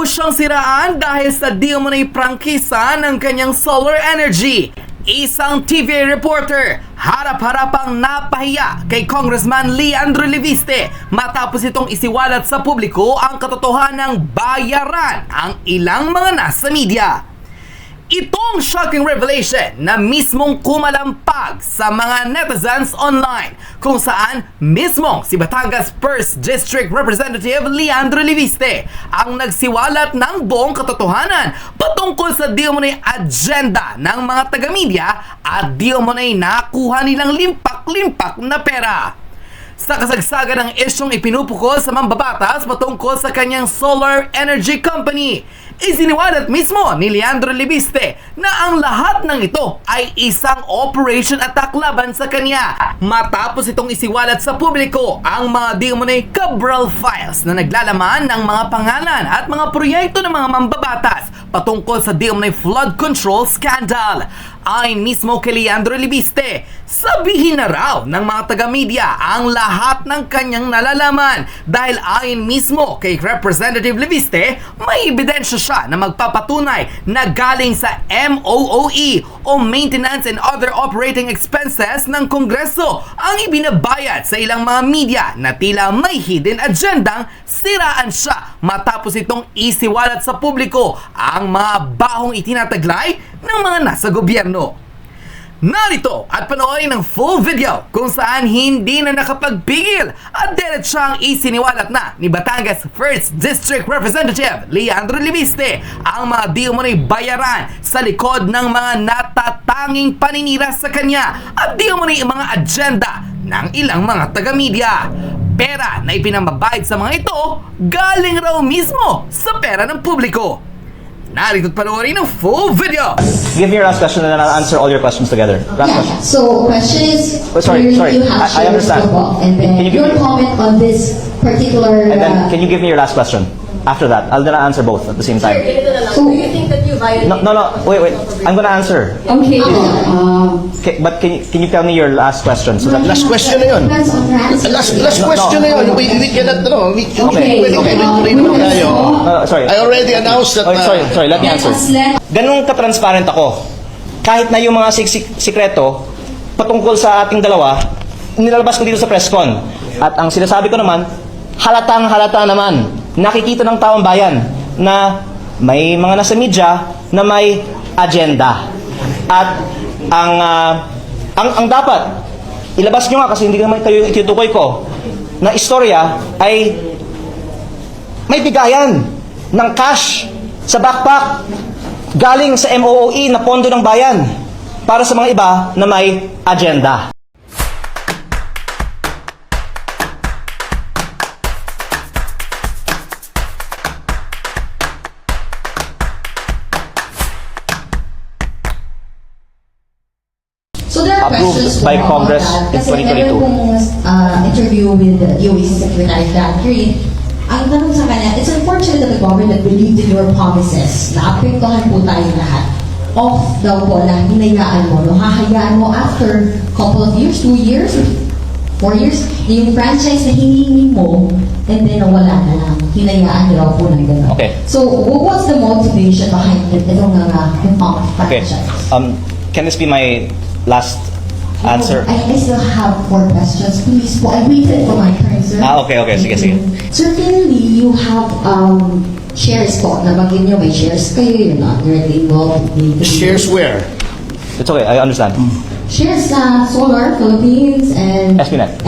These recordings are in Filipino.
siyang siraan dahil sa di umunay prangkisa ng kanyang solar energy. Isang TV reporter harap-harapang napahiya kay Congressman Leandro Leviste matapos itong isiwalat sa publiko ang katotohanang bayaran ang ilang mga nasa media. Itong shocking revelation na mismong kumalampag sa mga netizens online kung saan mismong si Batangas 1st District Representative Leandro Leviste ang nagsiwalat ng buong katotohanan patungkol sa di umunay agenda ng mga taga-media at di umunay nakuha nilang limpak-limpak na pera. Sa kasagsagan ng isyong ipinupukol sa mambabatas patungkol sa kanyang solar energy company, isiniwalat mismo ni Leandro Leviste na ang lahat ng ito ay isang operation attack laban sa kanya matapos itong isiwalat sa publiko ang mga di umunay Cabral files na naglalaman ng mga pangalan at mga proyekto ng mga mambabatas patungkol sa di umunay flood control scandal. Ayon mismo kay Leandro Leviste, sabihin na raw ng mga taga-media ang lahat ng kanyang nalalaman dahil ayon mismo kay Representative Leviste, may ebidensya siya na magpapatunay na galing sa MOOE o Maintenance and Other Operating Expenses ng Kongreso ang ibinabayad sa ilang mga media na tila may hidden agendang siraan siya matapos itong isiwalat sa publiko ang mga bahong itinataglay ng mga nasa gobyerno. Narito at panoorin ng full video kung saan hindi na nakapagpigil at diretsang isiniwalat na ni Batangas 1st District Representative Leandro Leviste ang mga di umunay bayaran sa likod ng mga natatanging paninira sa kanya at di umunay mga agenda ng ilang mga taga-media. Pera na ipinamabayad sa mga ito galing raw mismo sa pera ng publiko. Narito't panoorin ng full video. Give me your last question and then I'll answer all your questions together. Last question. So, question is, sorry. you have I understand. Football, and then Can you give your me- comment on this particular... And then, can you give me your last question? After that, I'm gonna answer both at the same time. So- Do you think that you violated? No, wait. I'm gonna answer. Okay. Okay, but can you tell me your last question? So that Last question na yun. Depends on your answer. Last question na yun. We cannot, we Okay. pwede mo tayo. sorry. I already announced that. Oh, sorry. Let me answer. Ganun ka-transparent ako. Kahit na yung mga sikreto patungkol sa ating dalawa, nilalabas ko dito sa press con. At ang sinasabi ko naman, halatang-halata naman. Nakikita ng taong bayan na may mga nasa media na may agenda. At ang dapat ilabas nyo nga kasi hindi naman kayo itutukoy ko na istorya ay may bigayan ng cash sa backpack galing sa MOOE na pondo ng bayan para sa mga iba na may agenda. So there are Approved questions by po Congress about in that. Kasi 2022. meron pong interview with the DOEC Secretary Dan Green. Ang tanong sa kanya, it's unfortunate that the government believed in your promises na apektuhan po tayo lahat. Off daw po na hinayaan mo, no? Hahayaan mo after couple of years, 2 years, 4 years, yung franchise na hinihingi mo, and then nawala na lang. Hinayaan niyo raw po ng gano'n. Okay. So, what's the motivation behind itong defunct Okay. franchise? Can this be my last answer? I still have 4 questions. Please po, I waited for my turn, sir. Okay. Sige. Certainly, you have shares po. Nabagin nyo may shares kayo. You're not directly involved. Shares where? It's okay, I understand. Shares Solar, Philippines, and SPNet.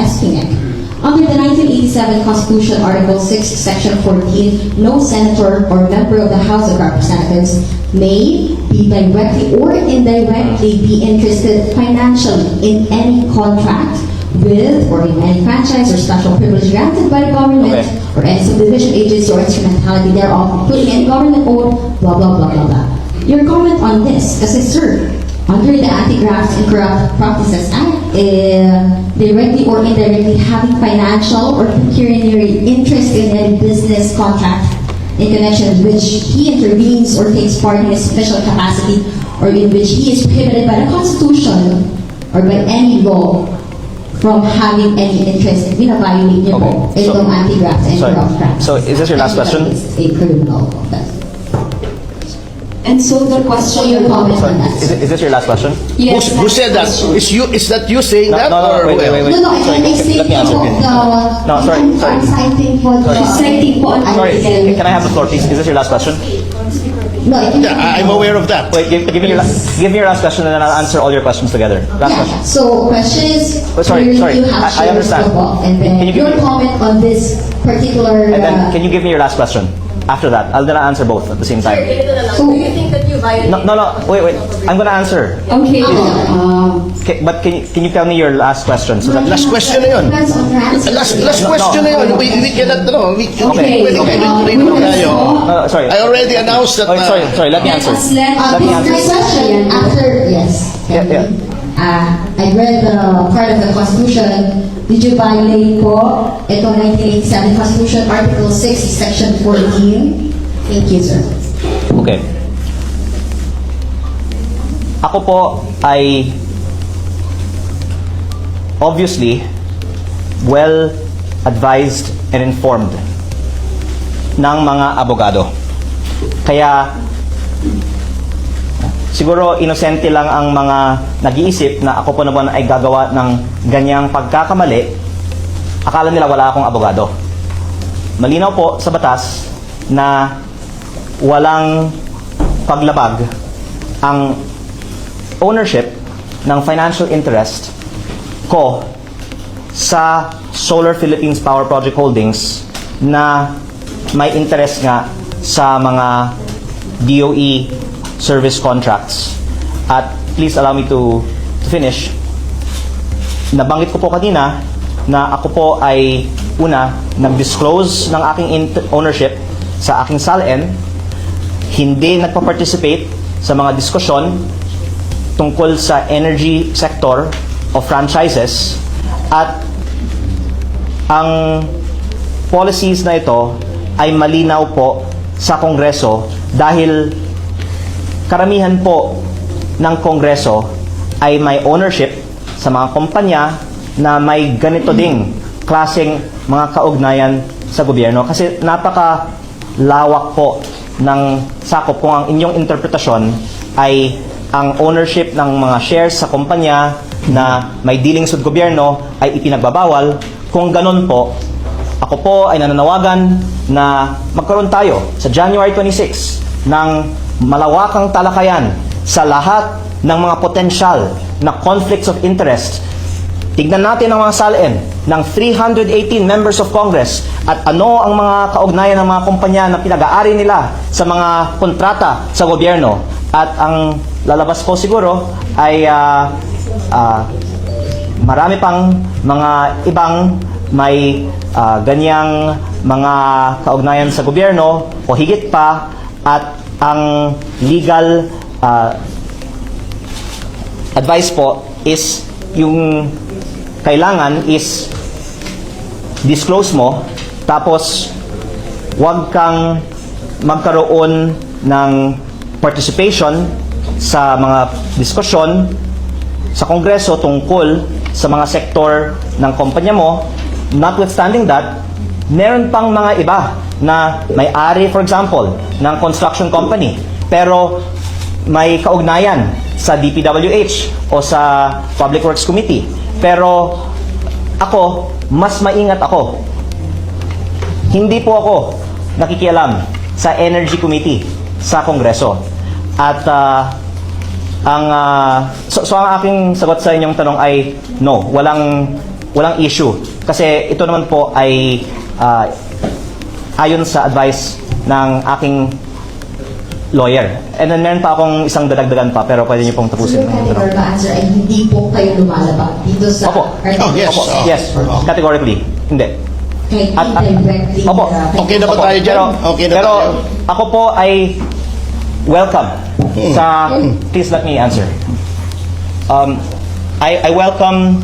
Under the 1987 Constitution, Article 6, Section 14, no senator or member of the House of Representatives may be directly or indirectly be interested financially in any contract with or in any franchise or special privilege granted by the government or any subdivision agency or instrumentality thereof, including any government owned, blah, blah, blah, blah, blah. Your comment on this, kasi sir, under the Anti-Graft and Corrupt Practices Act, directly or indirectly having financial or pecuniary interest in any business contract in connection with which he intervenes or takes part in his official capacity or in which he is prohibited by the Constitution or by any law from having any interest, violate niyo po itong Anti-Graft and Corrupt Practices. So is this your last question? It's a criminal offense. And so the question, your comment on that. Is this your last question? Yes. Who said that? Is that you saying No, that? no, or wait, wait, wait, wait. No, I Sorry, can explain let me answer. po the... No, sorry. I'm citing po the... Citing po an Sorry, article. can I have the floor, please? Is this your last question? No, I can... Yeah, I'm aware of that. Wait, give me your last question, and then I'll answer all your questions together. Last question. Yeah, so question is, Oh, sorry, clearly sorry. you have I shared understand. football, and then Can you give your me- comment on this particular... And then, can you give me your last question? After that, I'm gonna answer both at the same time. So, Do you think that you violated? No, wait. I'm gonna answer. okay, Okay, but can you tell me your last question? So that, Last question na yun. depends on your answer. Last question na yun. We cannot, Okay. pwede kayo tuloy tayo. sorry. I already announced that. Oh, sorry. Let me answer. Let me answer. This question, after, yes. Yeah. I read the part of the Constitution. Did you violate po ito 1987 Constitution Article 6, Section 14? Thank you, sir. Okay. Ako po ay obviously well advised and informed ng mga abogado. Kaya siguro inosente lang ang mga nag-iisip na ako po naman ay gagawa ng ganyang pagkakamali. Akala nila wala akong abogado. Malinaw po sa batas na walang paglabag ang ownership ng financial interest ko sa Solar Philippines Power Project Holdings na may interest nga sa mga DOE service contracts. At please allow me to finish. Nabanggit ko po kanina na ako po ay una nag-disclose ng aking ownership sa aking SALN, hindi nagpa-participate sa mga diskusyon tungkol sa energy sector o franchises, at ang policies na ito ay malinaw po sa Kongreso dahil karamihan po ng Kongreso ay may ownership sa mga kumpanya na may ganito ding klaseng mga kaugnayan sa gobyerno. Kasi napaka-lawak po ng sakop kung ang inyong interpretasyon ay ang ownership ng mga shares sa kumpanya na may dealings with gobyerno ay ipinagbabawal. Kung ganun po, ako po ay nananawagan na magkaroon tayo sa January 26 ng malawakang talakayan sa lahat ng mga potensyal na conflicts of interest. Tignan natin ang mga SALN ng 318 members of Congress at ano ang mga kaugnayan ng mga kumpanya na pinag-aari nila sa mga kontrata sa gobyerno. At ang lalabas po siguro ay marami pang mga ibang may ganyang mga kaugnayan sa gobyerno o higit pa, at ang legal advice po is yung kailangan is disclose mo, tapos wag kang magkaroon ng participation sa mga diskusyon sa Kongreso tungkol sa mga sektor ng kumpanya mo. Notwithstanding that, meron pang mga iba na may-ari, for example, ng construction company, pero may kaugnayan sa DPWH o sa Public Works Committee. Pero ako, mas maingat ako. Hindi po ako nakikialam sa Energy Committee sa Kongreso. At ang aking sagot sa inyong tanong ay no, walang issue. Kasi ito naman po ay ayon sa advice ng aking lawyer. And then meron pa akong isang dadagdagan pa, pero pwede niyo pong tapusin. So, yung categorical answer ay hindi po kayo lumalabag dito sa... Opo. Oh, yes. Opo, yes, categorically. Hindi. Kahit At- indirectly... Opo. Okay na ba Opo, tayo dyan? Okay na pero tayo? ako po ay welcome sa... Please let me answer. I welcome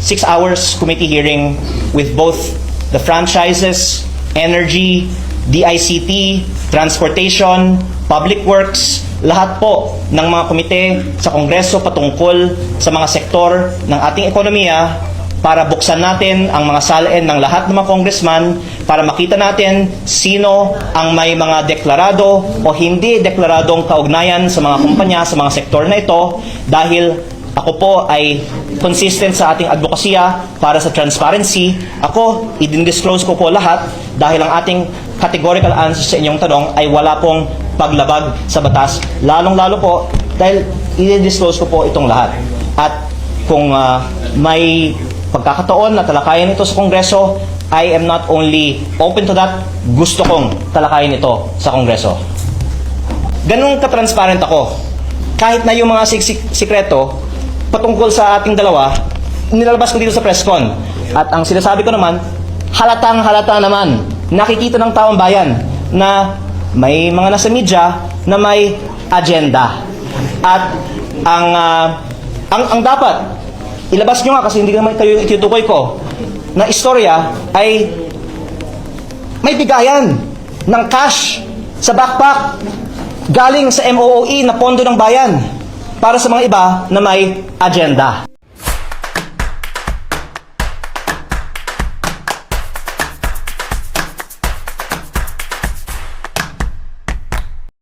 6 hours committee hearing with both the franchises, energy, DICT, transportation, public works, lahat po ng mga komite sa Kongreso patungkol sa mga sektor ng ating ekonomiya para buksan natin ang mga salin ng lahat ng mga congressman para makita natin sino ang may mga deklarado o hindi deklaradong kaugnayan sa mga kumpanya, sa mga sektor na ito, dahil ako po ay consistent sa ating advokasya para sa transparency. Ako, i-disclose ko po lahat dahil ang ating categorical answer sa inyong tanong ay wala pong paglabag sa batas. Lalong-lalo po dahil i-disclose ko po itong lahat. At kung may pagkakataon na talakayin ito sa Kongreso, I am not only open to that, gusto kong talakayin ito sa Kongreso. Ganun ka-transparent ako. Kahit na yung mga sikreto patungkol sa ating dalawa, nilalabas ko dito sa press con. At ang sinasabi ko naman, halatang-halata naman, nakikita ng taong bayan na may mga nasa media na may agenda. At ang dapat ilabas nyo nga, kasi hindi naman kayo itutukoy ko, na istorya ay may bigayan ng cash sa backpack galing sa MOOE na pondo ng bayan para sa mga iba na may agenda.